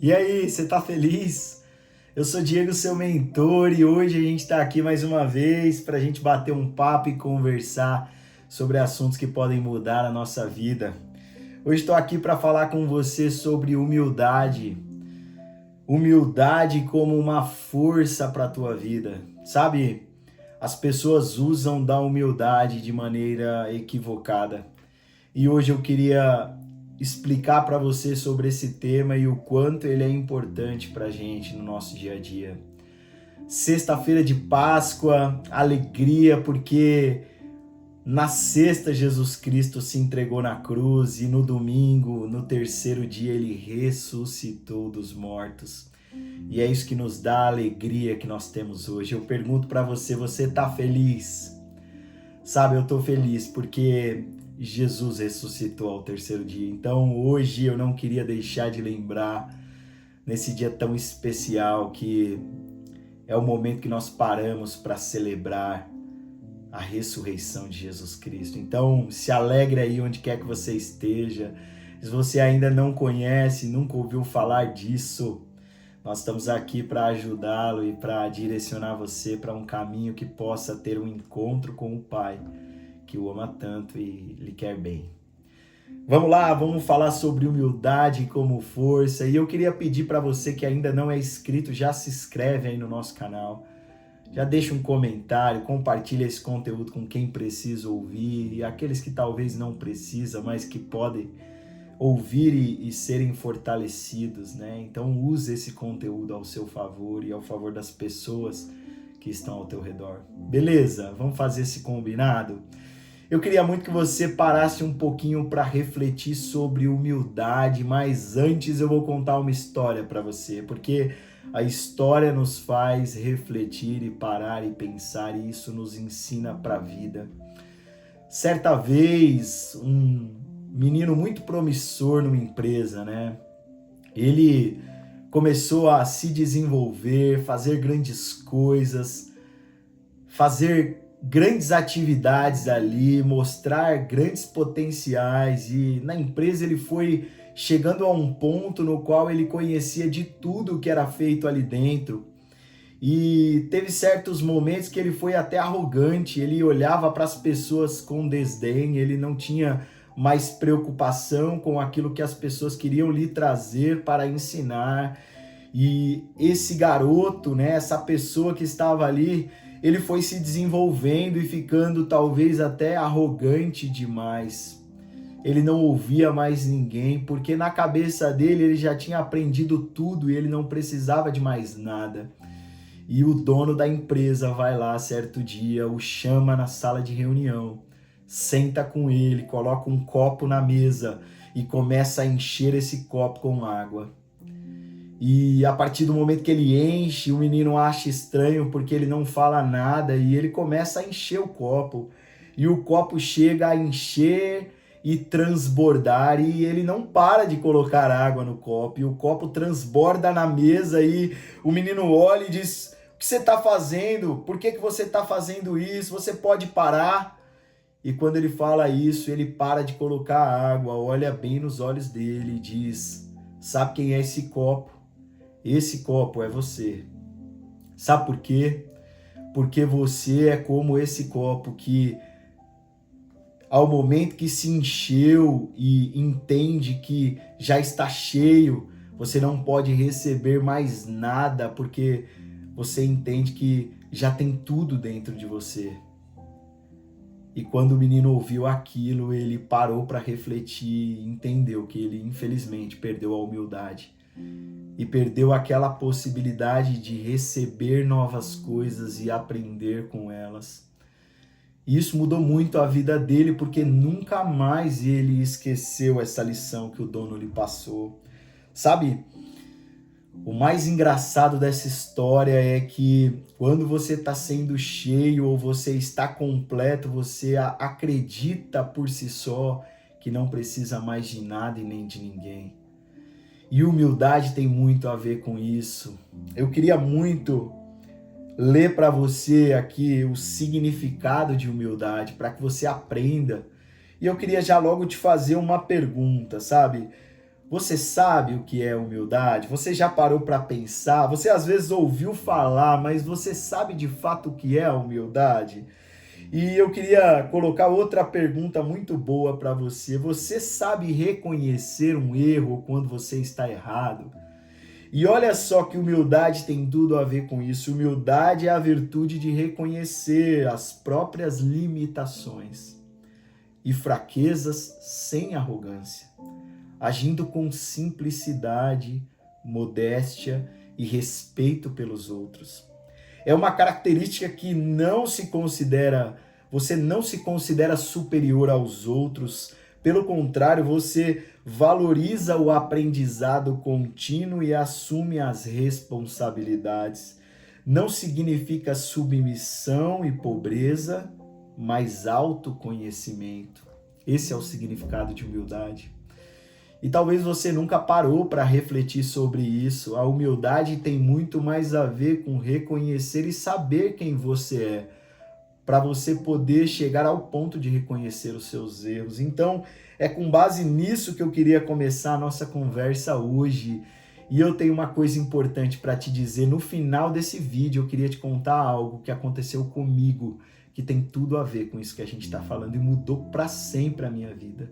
E aí, você tá feliz? Eu sou Diego, seu mentor, e hoje a gente está aqui mais uma vez para a gente bater um papo e conversar sobre assuntos que podem mudar a nossa vida. Hoje estou aqui para falar com você sobre humildade. Humildade como uma força para a tua vida. Sabe, as pessoas usam da humildade de maneira equivocada. E hoje eu queria explicar para você sobre esse tema e o quanto ele é importante para a gente no nosso dia a dia. Sexta-feira de Páscoa, alegria, porque na sexta Jesus Cristo se entregou na cruz e no domingo, no terceiro dia, ele ressuscitou dos mortos. E é isso que nos dá a alegria que nós temos hoje. Eu pergunto para você, você tá feliz? Sabe, eu tô feliz porque Jesus ressuscitou ao terceiro dia. Então hoje eu não queria deixar de lembrar, nesse dia tão especial, que é o momento que nós paramos para celebrar a ressurreição de Jesus Cristo. Então se alegre aí onde quer que você esteja. Se você ainda não conhece, nunca ouviu falar disso, nós estamos aqui para ajudá-lo e para direcionar você para um caminho que possa ter um encontro com o Pai, que o ama tanto e lhe quer bem. Vamos lá, vamos falar sobre humildade como força. E eu queria pedir para você que ainda não é inscrito, já se inscreve aí no nosso canal. Já deixa um comentário, compartilha esse conteúdo com quem precisa ouvir e aqueles que talvez não precisam, mas que podem ouvir e serem fortalecidos, né? Então use esse conteúdo ao seu favor e ao favor das pessoas que estão ao teu redor. Beleza? Vamos fazer esse combinado? Eu queria muito que você parasse um pouquinho para refletir sobre humildade, mas antes eu vou contar uma história para você, porque a história nos faz refletir e parar e pensar, e isso nos ensina para a vida. Certa vez, um menino muito promissor numa empresa, né? Ele começou a se desenvolver, fazer grandes coisas, fazer grandes atividades ali, mostrar grandes potenciais, e na empresa ele foi chegando a um ponto no qual ele conhecia de tudo que era feito ali dentro. E teve certos momentos que ele foi até arrogante, ele olhava para as pessoas com desdém, ele não tinha mais preocupação com aquilo que as pessoas queriam lhe trazer para ensinar. E esse garoto, né, essa pessoa que estava ali, ele foi se desenvolvendo e ficando talvez até arrogante demais. Ele não ouvia mais ninguém, porque na cabeça dele ele já tinha aprendido tudo e ele não precisava de mais nada. E o dono da empresa vai lá certo dia, o chama na sala de reunião, senta com ele, coloca um copo na mesa e começa a encher esse copo com água. E a partir do momento que ele enche, o menino acha estranho porque ele não fala nada e ele começa a encher o copo. E o copo chega a encher e transbordar e ele não para de colocar água no copo. E o copo transborda na mesa e o menino olha e diz: "O que você está fazendo? Por que você está fazendo isso? Você pode parar?" E quando ele fala isso, ele para de colocar água, olha bem nos olhos dele e diz: "Sabe quem é esse copo? Esse copo é você." Sabe por quê? Porque você é como esse copo que, ao momento que se encheu e entende que já está cheio, você não pode receber mais nada, porque você entende que já tem tudo dentro de você. E quando o menino ouviu aquilo, ele parou para refletir e entendeu que ele, infelizmente, perdeu a humildade. E perdeu aquela possibilidade de receber novas coisas e aprender com elas. E isso mudou muito a vida dele, porque nunca mais ele esqueceu essa lição que o dono lhe passou. Sabe, o mais engraçado dessa história é que quando você está sendo cheio ou você está completo, você acredita por si só que não precisa mais de nada e nem de ninguém. E humildade tem muito a ver com isso. Eu queria muito ler para você aqui o significado de humildade, para que você aprenda. E eu queria já logo te fazer uma pergunta, sabe? Você sabe o que é humildade? Você já parou para pensar? Você às vezes ouviu falar, mas você sabe de fato o que é a humildade? E eu queria colocar outra pergunta muito boa para você. Você sabe reconhecer um erro quando você está errado? E olha só que humildade tem tudo a ver com isso. Humildade é a virtude de reconhecer as próprias limitações e fraquezas sem arrogância, agindo com simplicidade, modéstia e respeito pelos outros. É uma característica que você não se considera superior aos outros, pelo contrário, você valoriza o aprendizado contínuo e assume as responsabilidades. Não significa submissão e pobreza, mas autoconhecimento. Esse é o significado de humildade. E talvez você nunca parou para refletir sobre isso. A humildade tem muito mais a ver com reconhecer e saber quem você é, para você poder chegar ao ponto de reconhecer os seus erros. Então, é com base nisso que eu queria começar a nossa conversa hoje. E eu tenho uma coisa importante para te dizer. No final desse vídeo, eu queria te contar algo que aconteceu comigo, que tem tudo a ver com isso que a gente está falando e mudou para sempre a minha vida.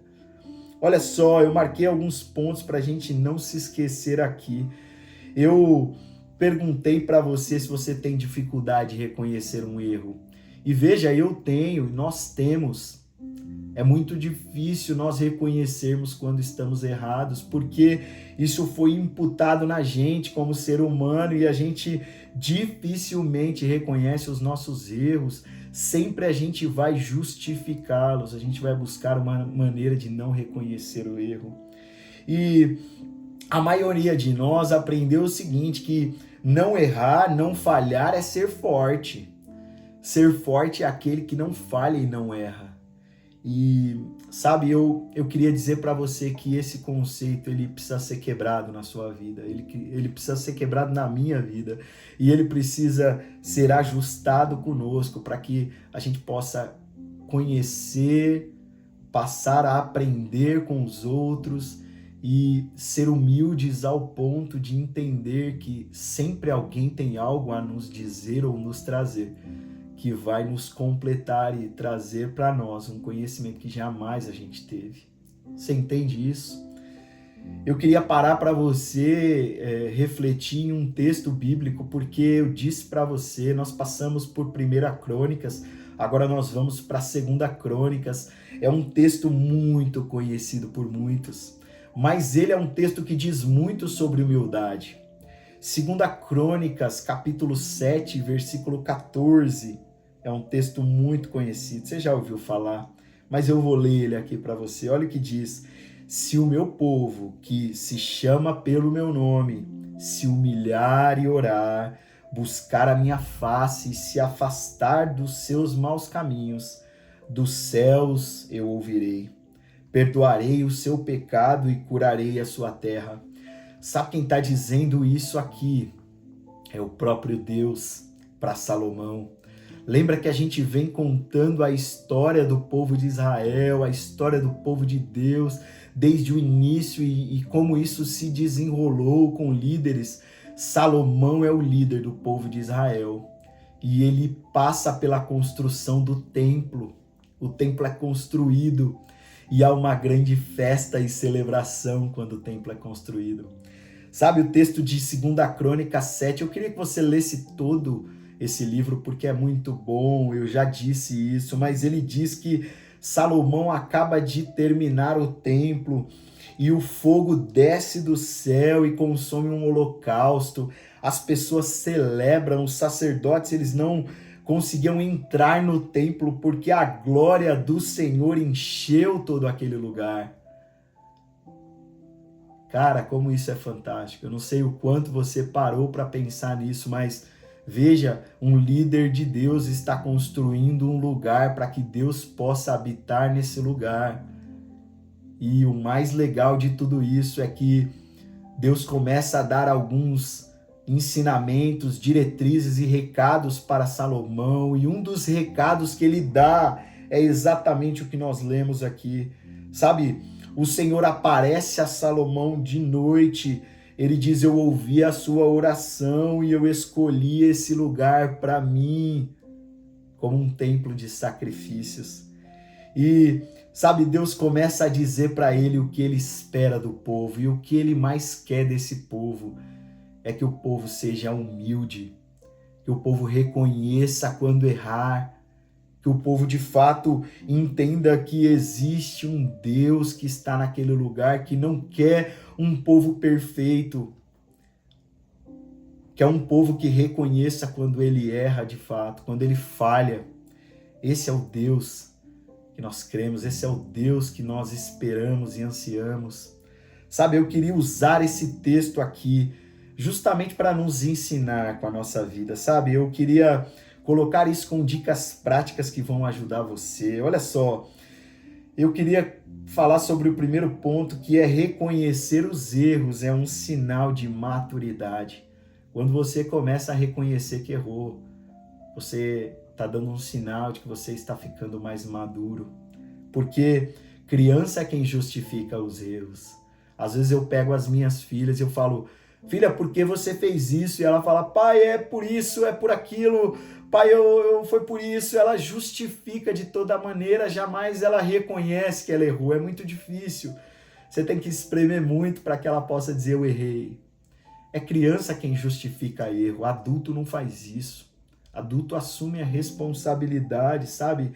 Olha só, eu marquei alguns pontos para a gente não se esquecer aqui. Eu perguntei para você se você tem dificuldade de reconhecer um erro. E veja, eu tenho, nós temos. É muito difícil nós reconhecermos quando estamos errados, porque isso foi imputado na gente como ser humano e a gente dificilmente reconhece os nossos erros. Sempre a gente vai justificá-los, a gente vai buscar uma maneira de não reconhecer o erro. E a maioria de nós aprendeu o seguinte, que não errar, não falhar é ser forte. Ser forte é aquele que não falha e não erra. E sabe, eu queria dizer para você que esse conceito ele precisa ser quebrado na sua vida, ele precisa ser quebrado na minha vida e ele precisa ser ajustado conosco para que a gente possa conhecer, passar a aprender com os outros e ser humildes ao ponto de entender que sempre alguém tem algo a nos dizer ou nos trazer, que vai nos completar e trazer para nós um conhecimento que jamais a gente teve. Você entende isso? Eu queria parar para você refletir em um texto bíblico, porque eu disse para você, nós passamos por 1 Crônicas, agora nós vamos para 2 Crônicas. É um texto muito conhecido por muitos, mas ele é um texto que diz muito sobre humildade. 2 Crônicas, capítulo 7, versículo 14, é um texto muito conhecido, você já ouviu falar, mas eu vou ler ele aqui para você. Olha o que diz: se o meu povo, que se chama pelo meu nome, se humilhar e orar, buscar a minha face e se afastar dos seus maus caminhos, dos céus eu ouvirei, perdoarei o seu pecado e curarei a sua terra. Sabe quem está dizendo isso aqui? É o próprio Deus para Salomão. Lembra que a gente vem contando a história do povo de Israel, a história do povo de Deus, desde o início e como isso se desenrolou com líderes. Salomão é o líder do povo de Israel e ele passa pela construção do templo. O templo é construído e há uma grande festa e celebração quando o templo é construído. Sabe o texto de 2 Crônicas 7? Eu queria que você lesse todo esse livro porque é muito bom, eu já disse isso, mas ele diz que Salomão acaba de terminar o templo e o fogo desce do céu e consome um holocausto. As pessoas celebram, os sacerdotes, eles não conseguiam entrar no templo porque a glória do Senhor encheu todo aquele lugar. Cara, como isso é fantástico. Eu não sei o quanto você parou para pensar nisso, mas veja, um líder de Deus está construindo um lugar para que Deus possa habitar nesse lugar. E o mais legal de tudo isso é que Deus começa a dar alguns ensinamentos, diretrizes e recados para Salomão. E um dos recados que ele dá é exatamente o que nós lemos aqui. Sabe, O Senhor aparece a Salomão de noite. Ele diz: eu ouvi a sua oração e eu escolhi esse lugar para mim como um templo de sacrifícios. E sabe, Deus começa a dizer para ele o que ele espera do povo, e o que ele mais quer desse povo é que o povo seja humilde, que o povo reconheça quando errar, que o povo de fato entenda que existe um Deus que está naquele lugar, que não quer um povo perfeito, que é um povo que reconheça quando ele erra de fato, quando ele falha. Esse é o Deus que nós cremos, esse é o Deus que nós esperamos e ansiamos. Sabe, eu queria usar esse texto aqui justamente para nos ensinar com a nossa vida, sabe? Eu queria colocar isso com dicas práticas que vão ajudar você. Olha só, eu queria falar sobre o primeiro ponto, que é reconhecer os erros, é um sinal de maturidade. Quando você começa a reconhecer que errou, você está dando um sinal de que você está ficando mais maduro. Porque criança é quem justifica os erros. Às vezes eu pego as minhas filhas e eu falo: filha, por que você fez isso? E ela fala: pai, é por isso, é por aquilo. Pai, foi por isso. Ela justifica de toda maneira, jamais ela reconhece que ela errou. É muito difícil. Você tem que espremer muito para que ela possa dizer: eu errei. É criança quem justifica erro. Adulto não faz isso. Adulto assume a responsabilidade, sabe?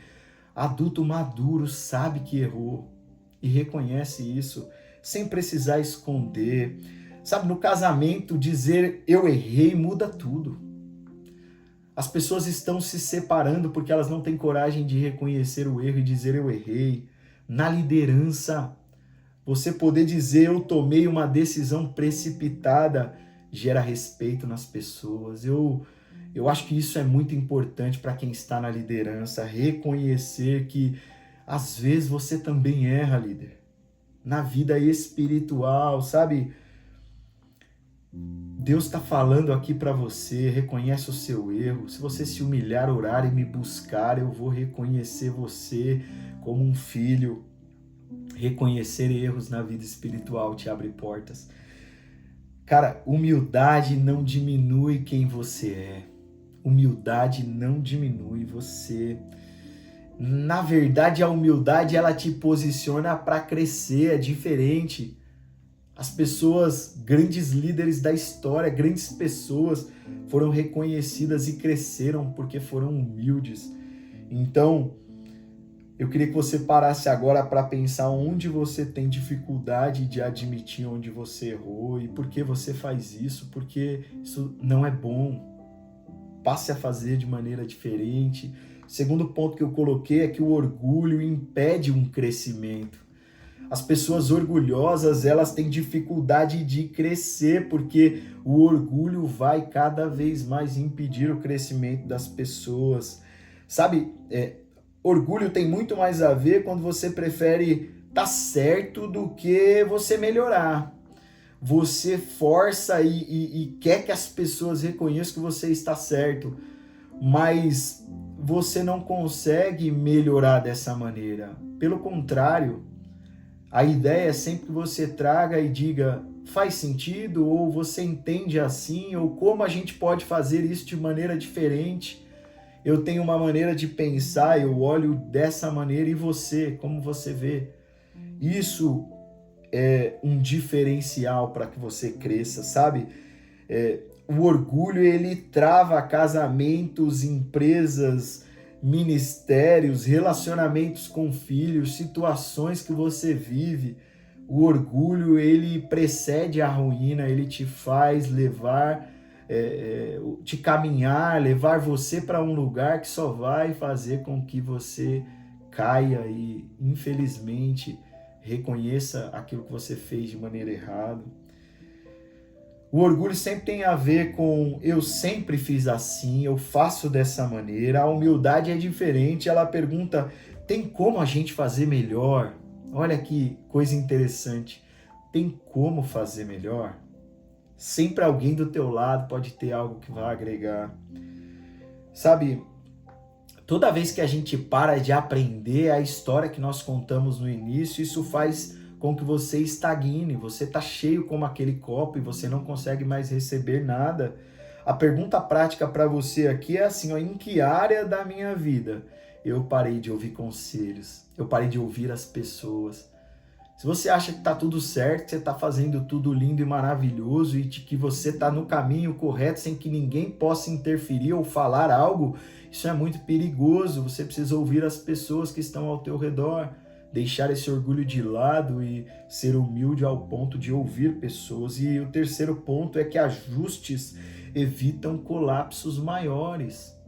Adulto maduro sabe que errou e reconhece isso, sem precisar esconder. Sabe, no casamento, dizer eu errei muda tudo. As pessoas estão se separando porque elas não têm coragem de reconhecer o erro e dizer eu errei. Na liderança, você poder dizer eu tomei uma decisão precipitada gera respeito nas pessoas. Eu acho que isso é muito importante para quem está na liderança, reconhecer que às vezes você também erra, líder. Na vida espiritual, sabe? Deus está falando aqui para você, reconhece o seu erro. Se você se humilhar, orar e me buscar, eu vou reconhecer você como um filho. Reconhecer erros na vida espiritual te abre portas. Cara, humildade não diminui quem você é. Humildade não diminui você. Na verdade, a humildade ela te posiciona para crescer, é diferente. As pessoas, grandes líderes da história, grandes pessoas foram reconhecidas e cresceram porque foram humildes. Então, eu queria que você parasse agora para pensar onde você tem dificuldade de admitir onde você errou e por que você faz isso, porque isso não é bom. Passe a fazer de maneira diferente. Segundo ponto que eu coloquei é que o orgulho impede um crescimento. As pessoas orgulhosas, elas têm dificuldade de crescer, porque o orgulho vai cada vez mais impedir o crescimento das pessoas. Sabe, orgulho tem muito mais a ver quando você prefere estar certo do que você melhorar. Você força e quer que as pessoas reconheçam que você está certo, mas você não consegue melhorar dessa maneira. Pelo contrário, a ideia é sempre que você traga e diga, faz sentido, ou você entende assim, ou como a gente pode fazer isso de maneira diferente. Eu tenho uma maneira de pensar, eu olho dessa maneira, e você, como você vê? Isso é um diferencial para que você cresça, sabe? O orgulho, ele trava casamentos, empresas, ministérios, relacionamentos com filhos, situações que você vive. O orgulho, ele precede a ruína, ele te faz levar, te caminhar, levar você para um lugar que só vai fazer com que você caia e, infelizmente, reconheça aquilo que você fez de maneira errada. O orgulho sempre tem a ver com eu sempre fiz assim, eu faço dessa maneira. A humildade é diferente, ela pergunta, tem como a gente fazer melhor? Olha que coisa interessante, tem como fazer melhor? Sempre alguém do teu lado pode ter algo que vai agregar. Sabe, toda vez que a gente para de aprender a história que nós contamos no início, isso faz com que você estagne, você está cheio como aquele copo e você não consegue mais receber nada. A pergunta prática para você aqui é assim, ó, em que área da minha vida eu parei de ouvir conselhos, eu parei de ouvir as pessoas? Se você acha que está tudo certo, que você está fazendo tudo lindo e maravilhoso e de que você está no caminho correto sem que ninguém possa interferir ou falar algo, isso é muito perigoso. Você precisa ouvir as pessoas que estão ao teu redor, deixar esse orgulho de lado e ser humilde ao ponto de ouvir pessoas. E o terceiro ponto é que ajustes evitam colapsos maiores.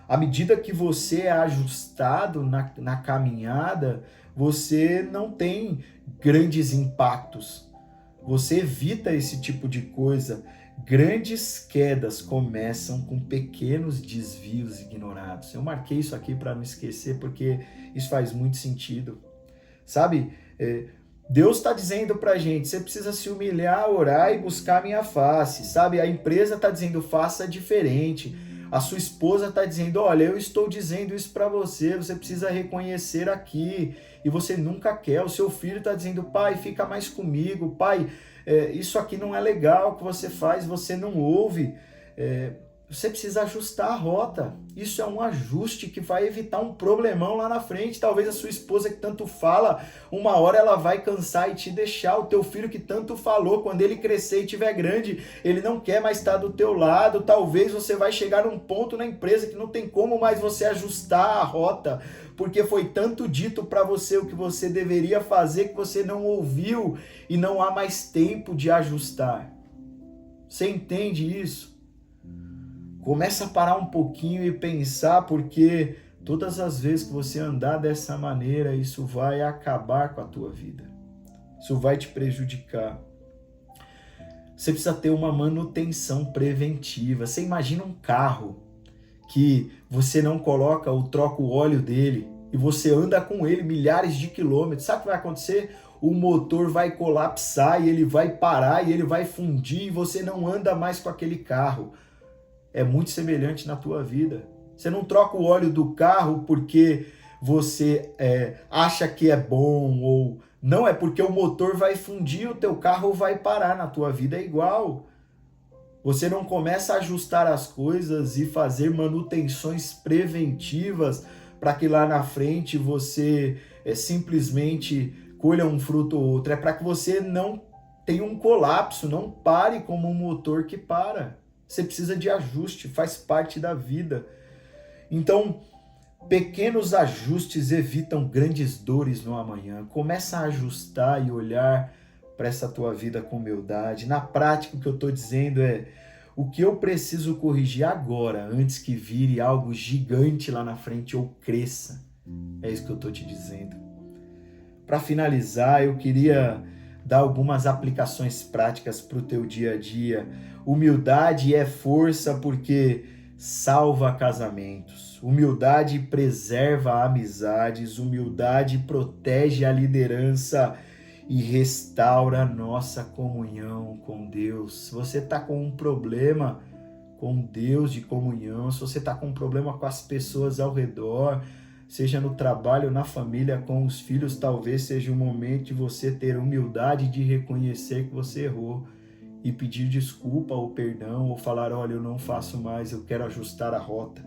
À medida que você é ajustado na caminhada, você não tem grandes impactos. Você evita esse tipo de coisa. Grandes quedas começam com pequenos desvios ignorados. Eu marquei isso aqui para não esquecer, porque isso faz muito sentido. Sabe, Deus está dizendo para a gente, você precisa se humilhar, orar e buscar a minha face. Sabe, a empresa está dizendo, faça diferente. A sua esposa está dizendo, olha, eu estou dizendo isso para você, você precisa reconhecer aqui, e você nunca quer. O seu filho está dizendo, pai, fica mais comigo, pai, isso aqui não é legal que você faz, você não ouve. Você precisa ajustar a rota. Isso é um ajuste que vai evitar um problemão lá na frente. Talvez a sua esposa que tanto fala, uma hora ela vai cansar e te deixar. O teu filho que tanto falou, quando ele crescer e tiver grande, ele não quer mais estar do teu lado. Talvez você vai chegar num ponto na empresa que não tem como mais você ajustar a rota, porque foi tanto dito para você o que você deveria fazer que você não ouviu e não há mais tempo de ajustar. Você entende isso? Começa a parar um pouquinho e pensar, porque todas as vezes que você andar dessa maneira, isso vai acabar com a tua vida. Isso vai te prejudicar. Você precisa ter uma manutenção preventiva. Você imagina um carro que você não coloca ou troca o óleo dele e você anda com ele milhares de quilômetros. Sabe o que vai acontecer? O motor vai colapsar e ele vai parar e ele vai fundir e você não anda mais com aquele carro. É muito semelhante na tua vida. Você não troca o óleo do carro porque você acha que é bom, ou não, é porque o motor vai fundir, o teu carro vai parar. Na tua vida é igual. Você não começa a ajustar as coisas e fazer manutenções preventivas para que lá na frente você simplesmente colha um fruto ou outro. É para que você não tenha um colapso, não pare como um motor que para. Você precisa de ajuste, faz parte da vida. Então, pequenos ajustes evitam grandes dores no amanhã. Começa a ajustar e olhar para essa tua vida com humildade. Na prática, o que eu estou dizendo é o que eu preciso corrigir agora, antes que vire algo gigante lá na frente ou cresça. É isso que eu estou te dizendo. Para finalizar, eu queria dar algumas aplicações práticas para o teu dia a dia. Humildade é força porque salva casamentos. Humildade preserva amizades. Humildade protege a liderança e restaura a nossa comunhão com Deus. Se você está com um problema com Deus de comunhão, se você está com um problema com as pessoas ao redor, seja no trabalho, na família, com os filhos, talvez seja o momento de você ter humildade de reconhecer que você errou e pedir desculpa ou perdão, ou falar, olha, eu não faço mais, eu quero ajustar a rota.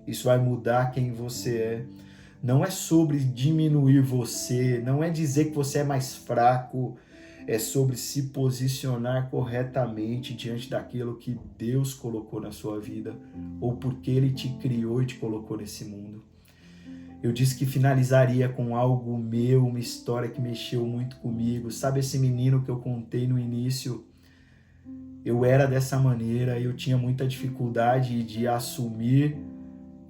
Isso vai mudar quem você é. Não é sobre diminuir você, não é dizer que você é mais fraco, é sobre se posicionar corretamente diante daquilo que Deus colocou na sua vida, ou porque Ele te criou e te colocou nesse mundo. Eu disse que finalizaria com algo meu, uma história que mexeu muito comigo. Sabe esse menino que eu contei no início? Eu era dessa maneira, eu tinha muita dificuldade de assumir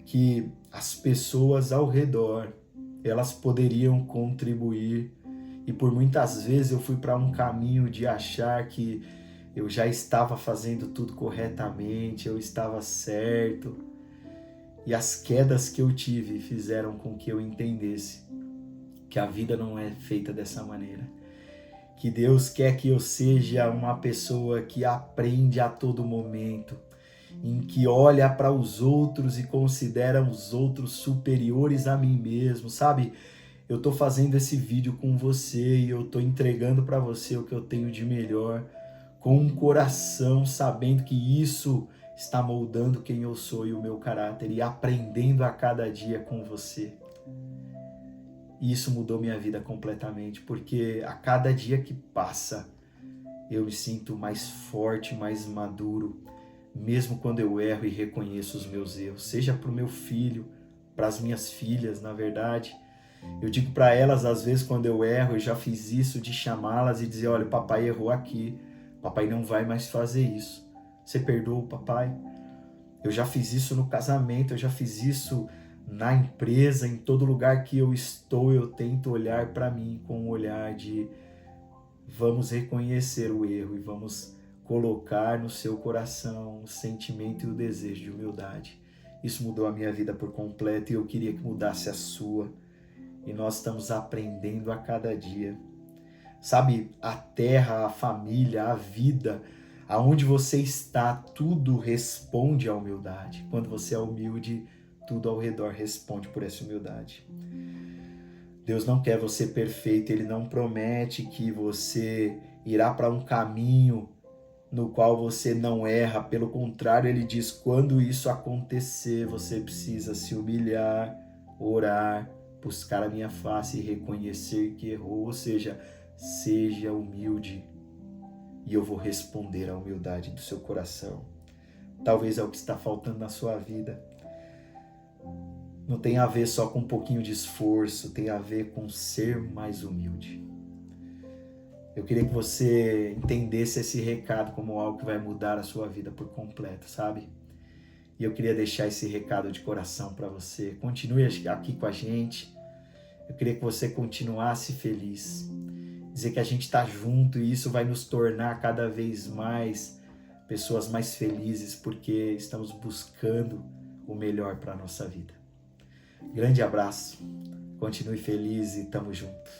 que as pessoas ao redor, elas poderiam contribuir. E por muitas vezes eu fui para um caminho de achar que eu já estava fazendo tudo corretamente, eu estava certo. E as quedas que eu tive fizeram com que eu entendesse que a vida não é feita dessa maneira. Que Deus quer que eu seja uma pessoa que aprende a todo momento, em que olha para os outros e considera os outros superiores a mim mesmo, sabe? eu tô fazendo esse vídeo com você e eu tô entregando para você o que eu tenho de melhor, com um coração, sabendo que isso está moldando quem eu sou e o meu caráter e aprendendo a cada dia com você. E isso mudou minha vida completamente, porque a cada dia que passa, eu me sinto mais forte, mais maduro, mesmo quando eu erro e reconheço os meus erros, seja para o meu filho, para as minhas filhas, na verdade. Eu digo para elas, às vezes, quando eu erro, eu já fiz isso, de chamá-las e dizer, olha, o papai errou aqui, papai não vai mais fazer isso. Você perdoa o papai? Eu já fiz isso no casamento, eu já fiz isso na empresa, em todo lugar que eu estou, eu tento olhar para mim com um olhar de vamos reconhecer o erro e vamos colocar no seu coração o sentimento e o desejo de humildade. Isso mudou a minha vida por completo e eu queria que mudasse a sua. E nós estamos aprendendo a cada dia. Sabe, a terra, a família, a vida, aonde você está, tudo responde à humildade. Quando você é humilde, tudo ao redor responde por essa humildade. Deus não quer você perfeito, Ele não promete que você irá para um caminho no qual você não erra. Pelo contrário, Ele diz, quando isso acontecer, você precisa se humilhar, orar, buscar a minha face e reconhecer que errou. Ou seja, seja humilde e eu vou responder à humildade do seu coração. Talvez é o que está faltando na sua vida. Não tem a ver só com um pouquinho de esforço, tem a ver com ser mais humilde. Eu queria que você entendesse esse recado como algo que vai mudar a sua vida por completo, sabe? E eu queria deixar esse recado de coração para você. Continue aqui com a gente. Eu queria que você continuasse feliz. Dizer que a gente está junto e isso vai nos tornar cada vez mais pessoas mais felizes, porque estamos buscando o melhor para a nossa vida. Grande abraço, continue feliz e tamo junto.